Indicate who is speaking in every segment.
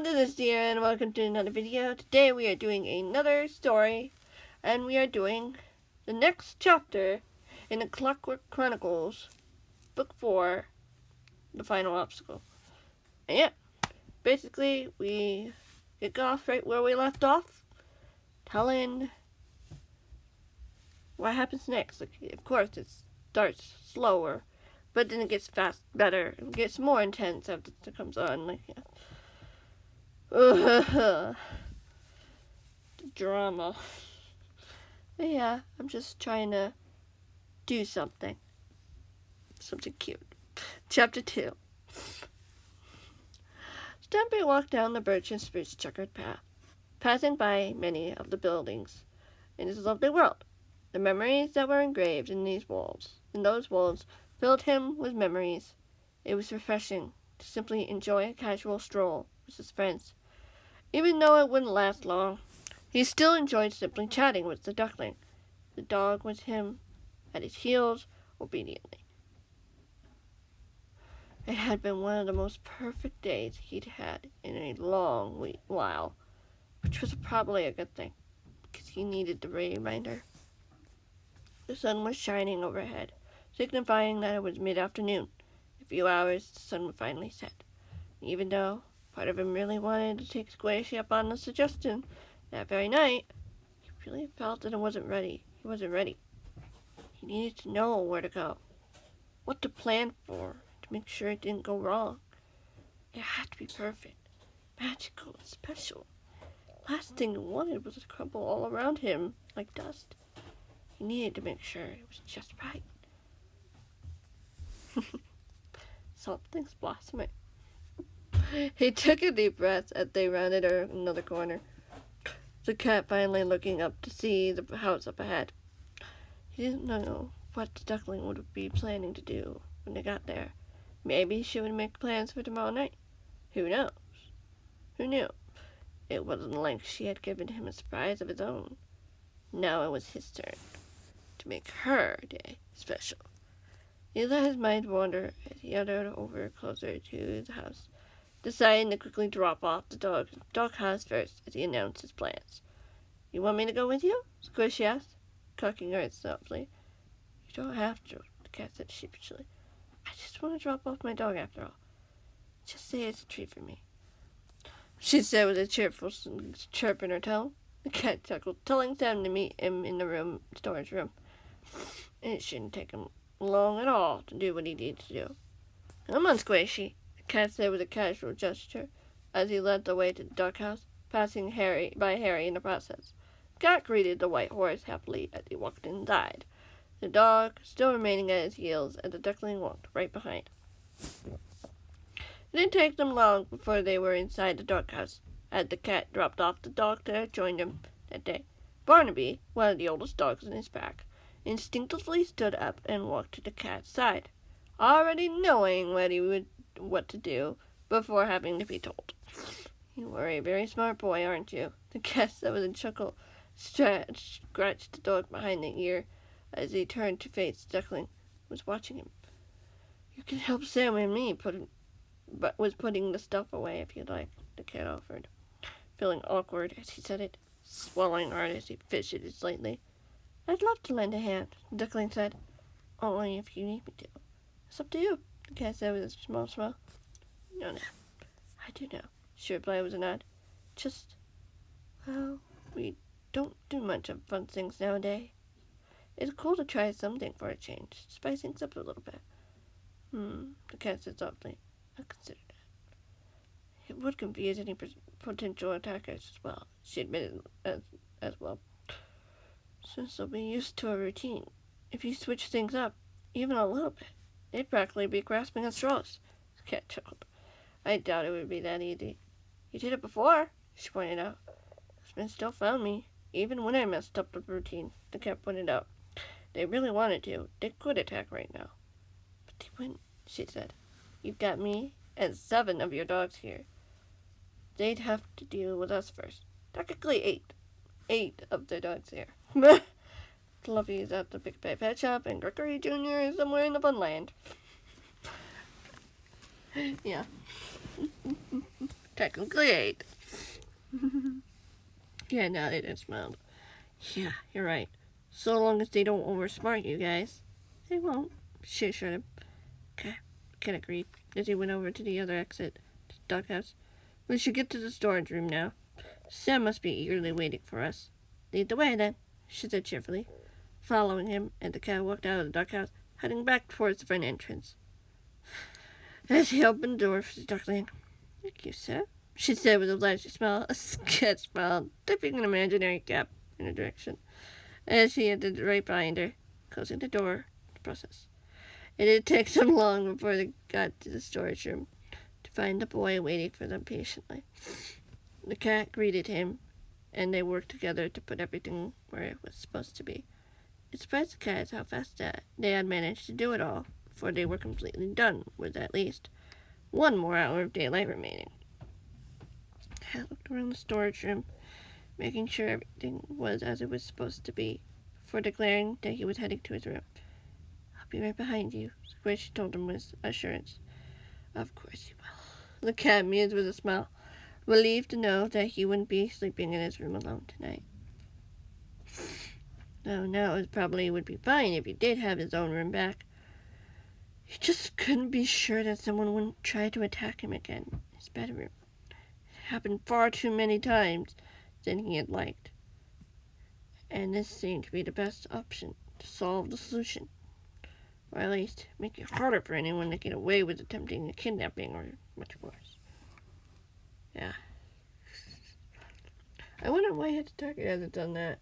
Speaker 1: This is Sierra and welcome to another video. Today we are doing another story and we are doing the next chapter in the Clockwork Chronicles, book 4, The Final Obstacle. And yeah, basically we kick off right where we left off, telling what happens next. Like, of course it starts slower, but then it gets better. It gets more intense as it comes on. Like, yeah. The drama. But yeah, I'm just trying to do something cute. Chapter 2. Stephies walked down the birch and spruce checkered path, passing by many of the buildings in this lovely world. The memories that were engraved in those walls, filled him with memories. It was refreshing to simply enjoy a casual stroll with his friends. Even though it wouldn't last long, he still enjoyed simply chatting with the duckling. The dog with him at his heels obediently. It had been one of the most perfect days he'd had in a long while, which was probably a good thing, because he needed the reminder. The sun was shining overhead, signifying that it was mid-afternoon. In a few hours, the sun would finally set. Even though part of him really wanted to take Squishy up on the suggestion that very night, he really felt that it wasn't ready. He wasn't ready. He needed to know where to go, what to plan for, to make sure it didn't go wrong. It had to be perfect, magical, and special. Last thing he wanted was to crumble all around him like dust. He needed to make sure it was just right. Something's blossoming. He took a deep breath as they rounded another corner, the cat finally looking up to see the house up ahead. He didn't know what the duckling would be planning to do when they got there. Maybe she would make plans for tomorrow night. Who knows? Who knew? It wasn't like she had given him a surprise of his own. Now it was his turn to make her day special. He let his mind wander as he uttered over closer to the house, deciding to quickly drop off the doghouse first as he announced his plans. You want me to go with you? Squishy asked, cocking her head softly. You don't have to, the cat said sheepishly. I just want to drop off my dog after all. Just say it's a treat for me, she said with a cheerful chirp in her tone. The cat chuckled, telling Sam to meet him in the storage room. It shouldn't take him long at all to do what he needed to do. Come on, Squishy, the cat said with a casual gesture as he led the way to the doghouse, passing by Harry in the process. The cat greeted the white horse happily as he walked inside, the dog still remaining at his heels as the duckling walked right behind. It didn't take them long before they were inside the doghouse, as the cat dropped off the dog that had joined him that day. Barnaby, one of the oldest dogs in his pack, instinctively stood up and walked to the cat's side, already knowing what to do before having to be told. You are a very smart boy, aren't you? The cat said with a chuckle, scratched the dog behind the ear as he turned to face the duckling, who was watching him. You can help Sam and me putting the stuff away if you'd like, the cat offered, feeling awkward as he said it, swallowing hard as he fidgeted slightly. I'd love to lend a hand, the duckling said. Only if you need me to. It's up to you, the cat said with a small smile. No, I do know, she replied with a nod. Well, we don't do much of fun things nowadays. It's cool to try something for a change, spice things up a little bit. The cat said softly. I'll consider that. It would confuse any potential attackers as well, she admitted as well. Since they'll be used to a routine, if you switch things up, even a little bit, they'd practically be grasping at straws, the cat chuckled. I doubt it would be that easy. You did it before, she pointed out. Husband still found me, even when I messed up the routine, the cat pointed out. They really wanted to. They could attack right now. But they wouldn't, she said. You've got me and 7 of your dogs here. They'd have to deal with us first. Technically 8. 8 of the dogs here. Fluffy is at the Big Pet Pet Shop, and Gregory Jr. is somewhere in the Funland. Yeah. Technically 8. Yeah, nodded and smiled. Yeah, you're right. So long as they don't oversmart you guys. They won't, she assured him. Okay, Ken agreed as he went over to the other exit to the doghouse. We should get to the storage room now. Sam must be eagerly waiting for us. Lead the way, then, she said cheerfully, following him, and the cat walked out of the doghouse, heading back towards the front entrance. As he opened the door for the duckling, "Thank you, sir," she said with a flashy smile, a scared smile, tipping an imaginary cap in her direction, as he entered right behind her, closing the door in the process. It didn't take them long before they got to the storage room to find the boy waiting for them patiently. The cat greeted him, and they worked together to put everything where it was supposed to be. It surprised the cats how fast they had managed to do it all before they were completely done with at least one more hour of daylight remaining. The cat looked around the storage room, making sure everything was as it was supposed to be, before declaring that he was heading to his room. "I'll be right behind you," Squish told him with assurance. "Of course you will," the cat mused with a smile, relieved to know that he wouldn't be sleeping in his room alone tonight. No, it probably would be fine if he did have his own room back. He just couldn't be sure that someone wouldn't try to attack him again in his bedroom. It happened far too many times than he had liked, and this seemed to be the best option to solve the solution, or at least make it harder for anyone to get away with attempting a kidnapping or much worse. Yeah. I wonder why Hitchhiker hasn't done that.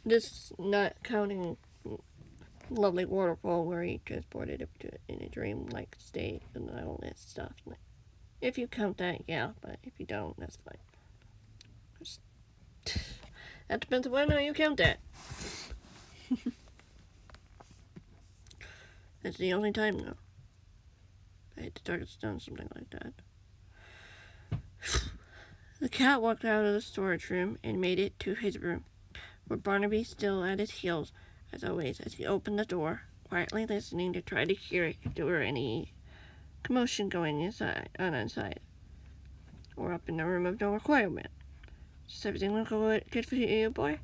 Speaker 1: This not counting Lovely Waterfall where he transported him to in a dream-like state and all that stuff. Like, if you count that, yeah, but if you don't, that's fine. That depends on whether you count that. That's the only time, though. I had to target done something like that. The cat walked out of the storage room and made it to his room, where Barnaby still at his heels, as always, as he opened the door, quietly listening to try to hear if there were any commotion going inside, or up in the room of no requirement. "Does everything look good for you, boy?"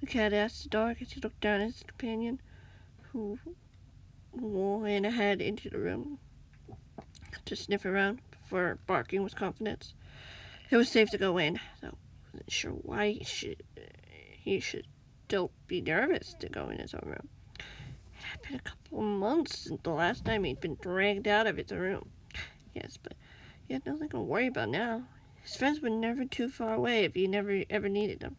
Speaker 1: the cat asked the dog as he looked down at his companion, who went ahead into the room to sniff around before barking with confidence. It was safe to go in, though I wasn't sure why he should still be nervous to go in his own room. It had been a couple of months since the last time he'd been dragged out of his room. Yes, but he had nothing to worry about now. His friends were never too far away if he never ever needed them.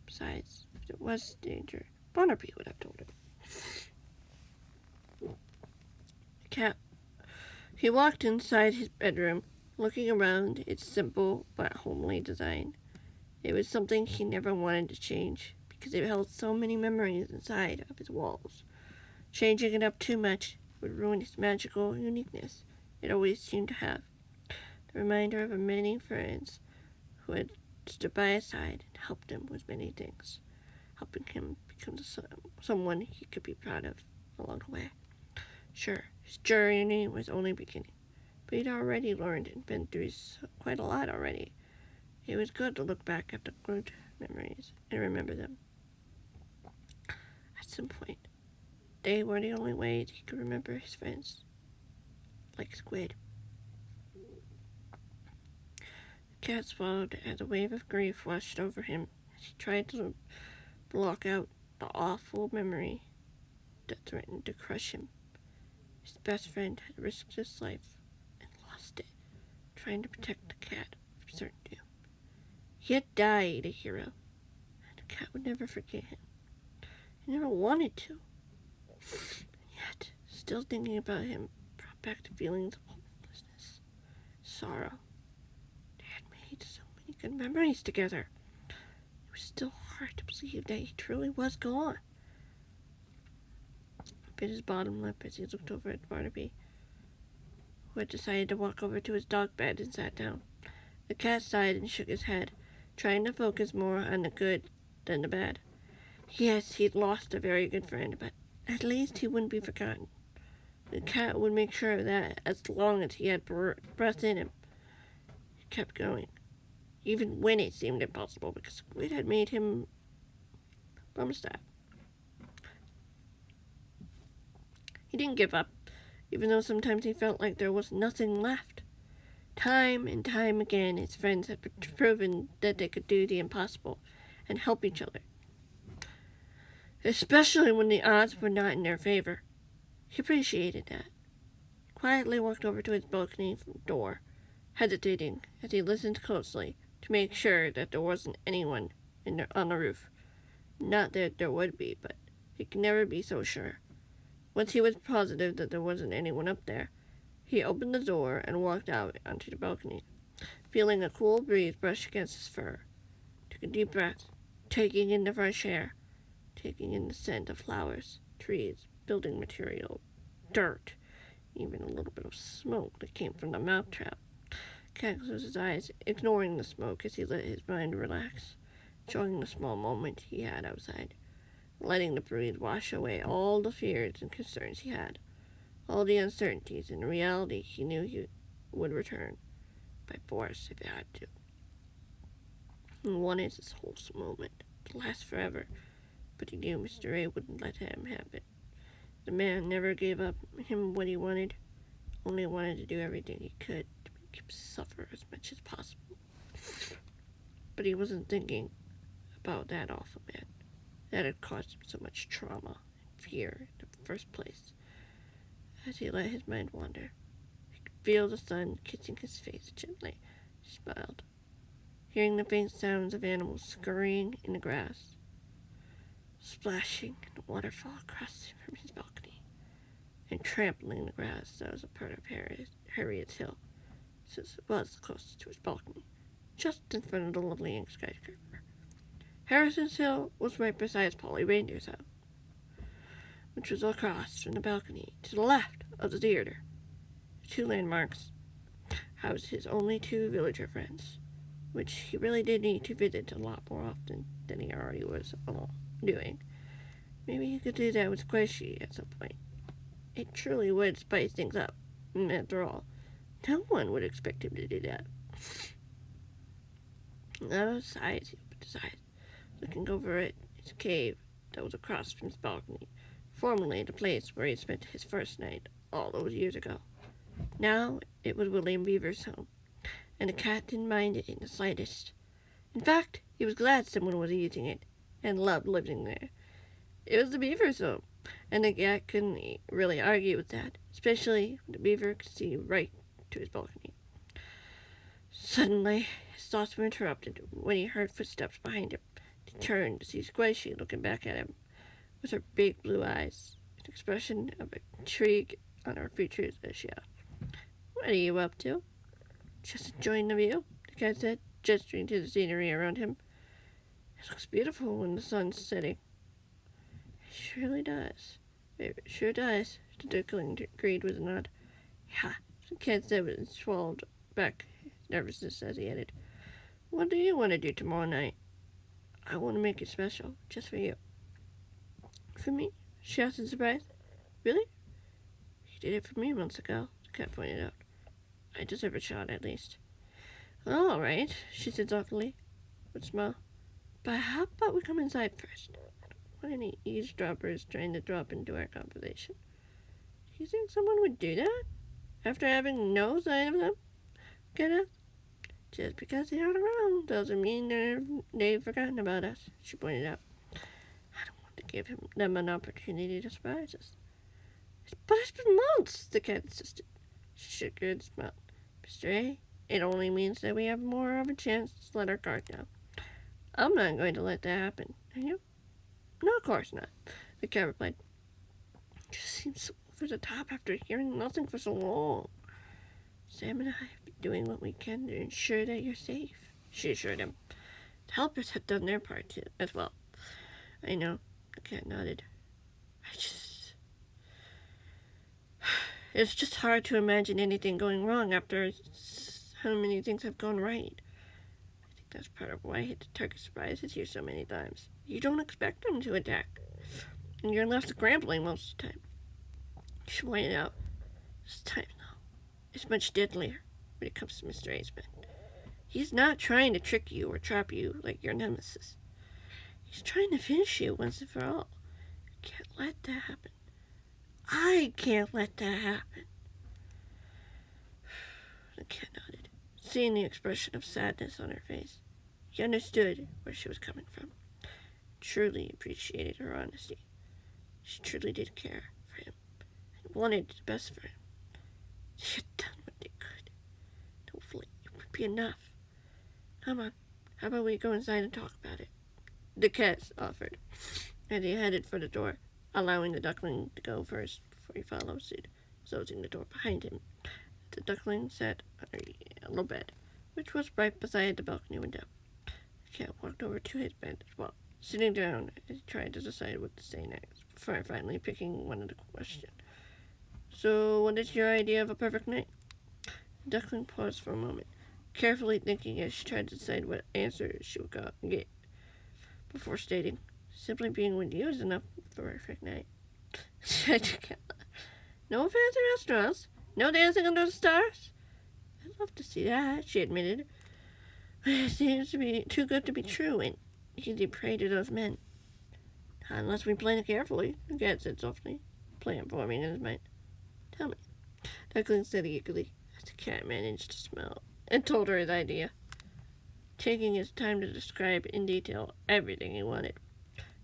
Speaker 1: Besides, if there was danger, Barnaby would have told him. The cat. He walked inside his bedroom, looking around its simple but homely design. It was something he never wanted to change, because it held so many memories inside of its walls. Changing it up too much would ruin its magical uniqueness it always seemed to have. The reminder of many friends who had stood by his side and helped him with many things, helping him become someone he could be proud of along the way. Sure, his journey was only beginning, but he'd already learned and been through quite a lot already. It was good to look back at the good memories and remember them. At some point, they were the only way he could remember his friends, like Squid. The cat swallowed as a wave of grief washed over him as he tried to block out the awful memory that threatened to crush him. His best friend had risked his life and lost it, trying to protect the cat from certain doom. He had died a hero, and the cat would never forget him. He never wanted to. And yet, still thinking about him brought back the feelings of hopelessness, sorrow. They had made so many good memories together. It was still hard to believe that he truly was gone. He bit his bottom lip as he looked over at Barnaby, who had decided to walk over to his dog bed and sat down. The cat sighed and shook his head, trying to focus more on the good than the bad. Yes, he'd lost a very good friend, but at least he wouldn't be forgotten. The cat would make sure of that as long as he had breath in him. He kept going, even when it seemed impossible, because Squid had made him promise that. He didn't give up, even though sometimes he felt like there was nothing left. Time and time again, his friends had proven that they could do the impossible and help each other, especially when the odds were not in their favor. He appreciated that. He quietly walked over to his balcony door, hesitating as he listened closely to make sure that there wasn't anyone on the roof. Not that there would be, but he could never be so sure. Once he was positive that there wasn't anyone up there, he opened the door and walked out onto the balcony, feeling a cool breeze brush against his fur. Took a deep breath, taking in the fresh air, taking in the scent of flowers, trees, building material, dirt, even a little bit of smoke that came from the mousetrap. Cat closed his eyes, ignoring the smoke as he let his mind relax, enjoying the small moment he had outside, letting the breeze wash away all the fears and concerns he had, all the uncertainties and reality he knew he would return, by force if it had to. He wanted this wholesome moment to last forever, but he knew Mr. A wouldn't let him have it. The man never gave up him what he wanted, only wanted to do everything he could to make him suffer as much as possible. But he wasn't thinking about that awful man that had caused him so much trauma and fear in the first place. As he let his mind wander, he could feel the sun kissing his face gently. He smiled, hearing the faint sounds of animals scurrying in the grass, splashing in the waterfall across from his balcony, and trampling the grass that was a part of Harriet's Hill, since it was closest to his balcony, just in front of the lovely young skyscraper. Harrison's Hill was right beside Polly Reindeer's house, which was across from the balcony to the left of the theater. The two landmarks housed his only two villager friends, which he really did need to visit a lot more often than he already was doing. Maybe he could do that with Squishy at some point. It truly would spice things up, and after all, no one would expect him to do that. Out of his eyes, he opened his eyes, looking over at his cave that was across from his balcony, formerly the place where he spent his first night all those years ago. Now it was William Beaver's home, and the cat didn't mind it in the slightest. In fact, he was glad someone was using it, and loved living there. It was the beaver's home, and the cat couldn't really argue with that, especially when the beaver could see right to his balcony. Suddenly, his thoughts were interrupted when he heard footsteps behind him. He turned to see Squishy looking back at him, with her big blue eyes, an expression of intrigue on her features as she asked, "What are you up to?" "Just enjoying the view," the cat said, gesturing to the scenery around him. "It looks beautiful when the sun's setting." "It surely does. It sure does," the duckling agreed with a nod. "Yeah," the cat said and swallowed back his nervousness as he added, "What do you want to do tomorrow night?" "I want to make it special, just for you." "For me?" she asked in surprise. "Really?" "You did it for me months ago," the cat pointed out. "I deserve a shot, at least." "Well, all right," she said thoughtfully, with a smile. "But how about we come inside first? I don't want any eavesdroppers trying to drop into our conversation." "Do you think someone would do that, after having no sign of them?" "Cat asked. "Just because they aren't around doesn't mean they've forgotten about us," she pointed out. "I don't want to give them an opportunity to surprise us." "But it's been months," the cat insisted. She shook her head and smiled. "Mr. A, it only means that we have more of a chance to let our guard down. I'm not going to let that happen. Are you?" "No, of course not," the cat replied. "It just seems so over the top after hearing nothing for so long. Sam and I have been doing what we can to ensure that you're safe," she assured him. "The helpers have done their part, too, as well." "I know," the cat nodded. It's just hard to imagine anything going wrong after so many things have gone right. I think that's part of why the target surprises you so many times. You don't expect them to attack, and you're left scrambling most of the time." she pointed out. This time, though, is much deadlier when it comes to Mr. Aceman. He's not trying to trick you or trap you like your nemesis. He's trying to finish you once and for all. You can't let that happen. I can't let that happen. The cat nodded, seeing the expression of sadness on her face. He understood where she was coming from. Truly appreciated her honesty. She truly did care for him and wanted the best for him. They had done what they could. Hopefully it would be enough. Come on, how about we go inside and talk about it? The cat offered, and he headed for the door, allowing the duckling to go first before he followed suit, closing the door behind him. The duckling sat on a yellow bed, which was right beside the balcony window. The cat walked over to his bed as well, sitting down as he tried to decide what to say next, before finally picking one of the questions. So, what is your idea of a perfect night? The duckling paused for a moment, carefully thinking as she tried to decide what answer she would get, before stating, simply being with you is enough for a perfect night. No fancy restaurants? No dancing under the stars? I'd love to see that, she admitted. It seems to be too good to be true, and easy prey to those men. Not unless we plan it carefully, the cat said softly, plan forming in his mind. Tell me, Duckling said eagerly, as the cat managed to smile, and told her his idea, taking his time to describe in detail everything he wanted.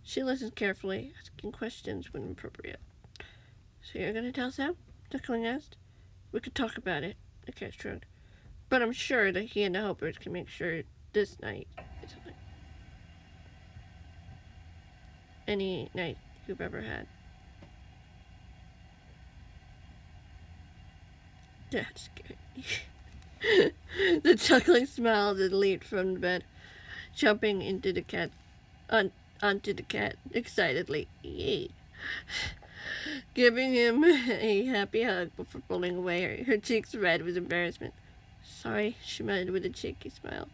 Speaker 1: She listened carefully, asking questions when appropriate. So you're going to tell Sam? Duckling asked. We could talk about it, the cat shrugged. But I'm sure that he and the helpers can make sure this night is like any night you've ever had. That's good. The duckling smiled and leaped from the bed, jumping onto the cat excitedly. Yay! Giving him a happy hug before pulling away, her cheeks red with embarrassment. Sorry, she muttered with a cheeky smile.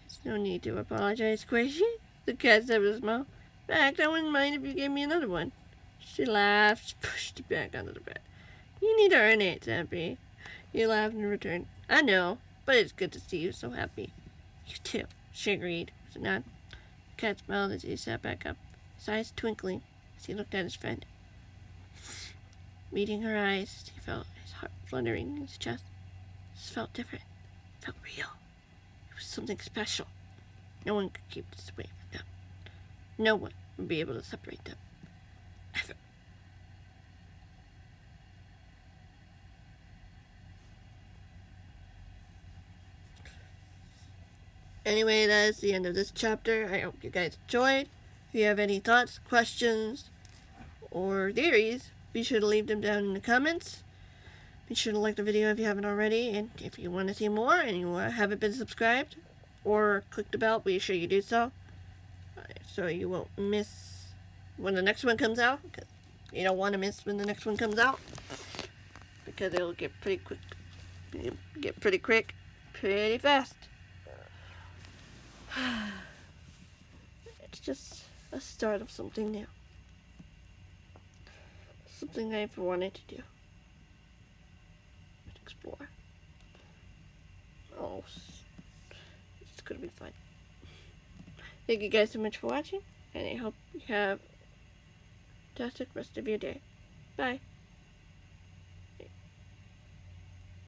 Speaker 1: There's no need to apologize, Squishy, the cat said with a smile. In fact, I wouldn't mind if you gave me another one. She laughed, pushed it back onto the bed. You need to earn it, Stampy. He laughed in return. I know, but it's good to see you so happy. You too, she agreed with a nod. The cat smiled as he sat back up, his eyes twinkling as he looked at his friend. Meeting her eyes, he felt his heart fluttering in his chest. This felt different. It felt real. It was something special. No one could keep this away from them. No one would be able to separate them. Ever. Anyway, that is the end of this chapter. I hope you guys enjoyed. If you have any thoughts, questions, or theories, be sure to leave them down in the comments. Be sure to like the video if you haven't already, and if you want to see more and you haven't been subscribed or click the bell, be sure you do so, so you won't miss when the next one comes out. You don't want to miss when the next one comes out, because it'll get pretty quick. It'll get pretty quick, pretty fast. It's just a start of something new. Something I've wanted to do. Explore. Oh, it's gonna be fun. Thank you guys so much for watching, and I hope you have a fantastic rest of your day. Bye.